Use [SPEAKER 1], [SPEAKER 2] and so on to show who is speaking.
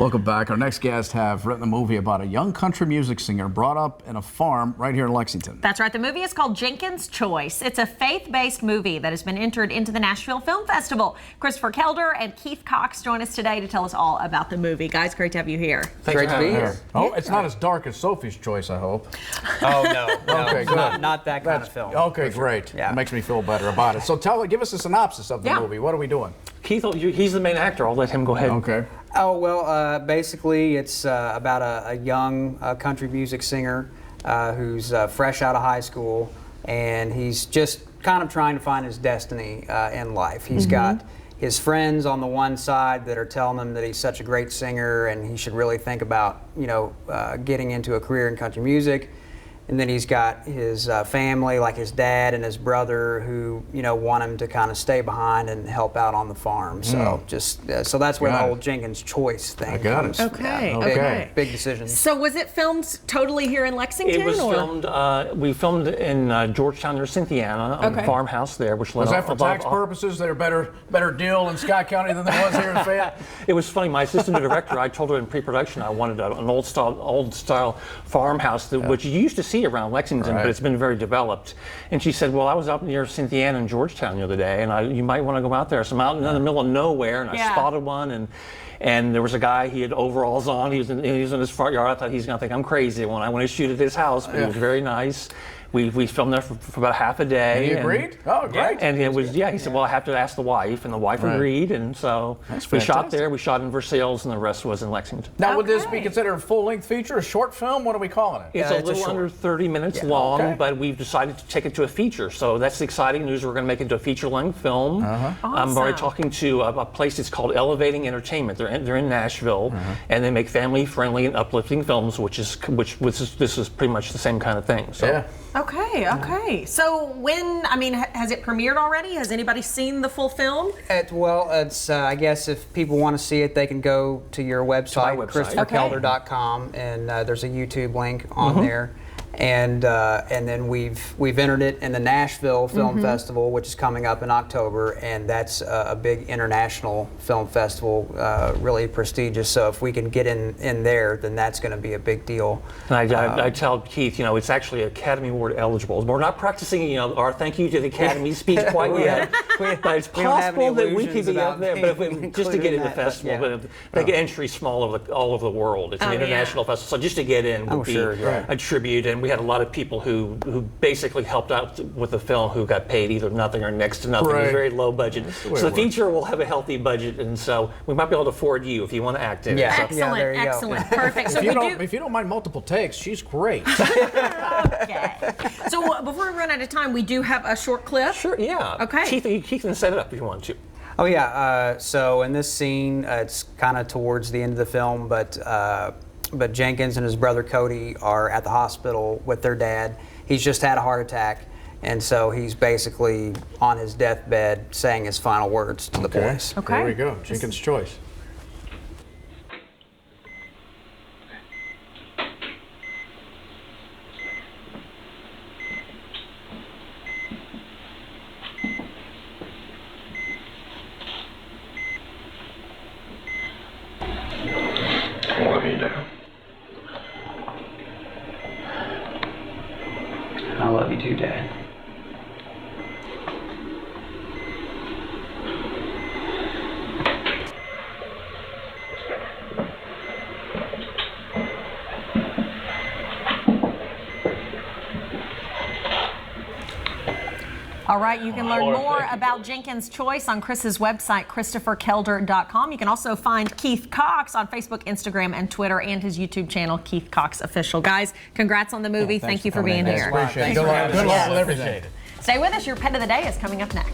[SPEAKER 1] Welcome back. Our next guests have written a movie about a young country music singer brought up in a farm right here in Lexington.
[SPEAKER 2] That's right. The movie is called Jenkin's Choice. It's a faith-based movie that has been entered into the Nashville Film Festival. Christopher Kelder and Keith Cox join us today to tell us all about the movie. Guys, great to have you here.
[SPEAKER 3] Thanks
[SPEAKER 4] Great to be here.
[SPEAKER 1] Oh, it's not as dark as Sophie's Choice, I hope.
[SPEAKER 4] Oh, no.
[SPEAKER 1] Okay, good.
[SPEAKER 4] Not that kind of film.
[SPEAKER 1] Okay, great.
[SPEAKER 4] Yeah.
[SPEAKER 1] It makes me feel better about it. So give us a synopsis of the movie. What are we doing?
[SPEAKER 3] Keith, he's the main actor. I'll let him go ahead.
[SPEAKER 1] Okay.
[SPEAKER 4] Oh, well, basically it's about a young country music singer who's fresh out of high school, and he's just kind of trying to find his destiny in life. He's got his friends on the one side that are telling him that he's such a great singer and he should really think about, getting into a career in country music. And then he's got his family, like his dad and his brother, who want him to kind of stay behind and help out on the farm. So so that's where the whole Jenkin's Choice thing comes.
[SPEAKER 2] Okay.
[SPEAKER 4] Big decisions.
[SPEAKER 2] So was it filmed totally here in Lexington?
[SPEAKER 3] It was filmed. We filmed in Georgetown near Cynthiana, on a farmhouse there, which
[SPEAKER 1] was that for tax purposes? They're better deal in Scott County than there was here in Fayette.
[SPEAKER 3] It was funny. My assistant director, I told her in pre-production I wanted an old style farmhouse which you used to see around Lexington, but it's been very developed. And she said, well, I was up near Cynthiana and Georgetown the other day, and you might want to go out there. So I'm out in the middle of nowhere, and I spotted one, and there was a guy, he had overalls on, he was in his front yard. I thought he's going to think I'm crazy when I went to shoot at his house, but it was very nice. We filmed there for about half a day.
[SPEAKER 1] And he agreed? Oh, great.
[SPEAKER 3] And it was, he said, well, I have to ask the wife, and the wife agreed, and so we shot there, we shot in Versailles, and the rest was in Lexington.
[SPEAKER 1] Now, would this be considered a full-length feeture, a short film? What are we calling it?
[SPEAKER 3] It's a little under 30 minutes long, but we've decided to take it to a feature, so that's the exciting news. We're going to make it into a feature-length film. I'm already talking to a place that's called Elevating Entertainment. They're in Nashville, and they make family-friendly and uplifting films, this is pretty much the same kind of thing. So.
[SPEAKER 2] Okay. So has it premiered already? Has anybody seen the full film?
[SPEAKER 4] It's I guess if people want to see it, they can go to your website, ChristopherKelder.com, and there's a YouTube link on there. And then we've entered it in the Nashville Film Festival, which is coming up in October, and that's a big international film festival, really prestigious. So if we can get in there, then that's going to be a big deal.
[SPEAKER 3] And I tell Keith, it's actually Academy Award eligible. We're not practicing, our thank you to the Academy speech quite yet, but it's possible that we could be up there. But just to get in the festival, they get entry from all over the world. It's an international festival, so just to get in would be a tribute. And we had a lot of people who basically helped out with the film who got paid either nothing or next to nothing. It was very low budget. So the feature will have a healthy budget, and so we might be able to afford you if you want to act in it.
[SPEAKER 2] Excellent. Perfect. So
[SPEAKER 1] if you don't mind multiple takes, she's great.
[SPEAKER 2] Okay. So before we run out of time, we do have a short clip.
[SPEAKER 3] Sure, yeah.
[SPEAKER 2] Okay.
[SPEAKER 3] Keith can set it up if you want to.
[SPEAKER 4] Oh yeah, so in this scene, it's kind of towards the end of the film, but Jenkins and his brother Cody are at the hospital with their dad. He's just had a heart attack, and so he's basically on his deathbed saying his final words to the boys.
[SPEAKER 2] Okay.
[SPEAKER 1] There we go, Jenkin's Choice.
[SPEAKER 5] I love you, Dad.
[SPEAKER 4] I love you too, Dad.
[SPEAKER 2] All right, you can learn more about Jenkin's Choice on Chris's website, ChristopherKelder.com. You can also find Keith Cox on Facebook, Instagram, and Twitter, and his YouTube channel, Keith Cox Official. Guys, congrats on the movie. Thank you for being here.
[SPEAKER 1] Appreciate it. Good luck with everything.
[SPEAKER 2] Stay with us. Your Pet of the Day is coming up next.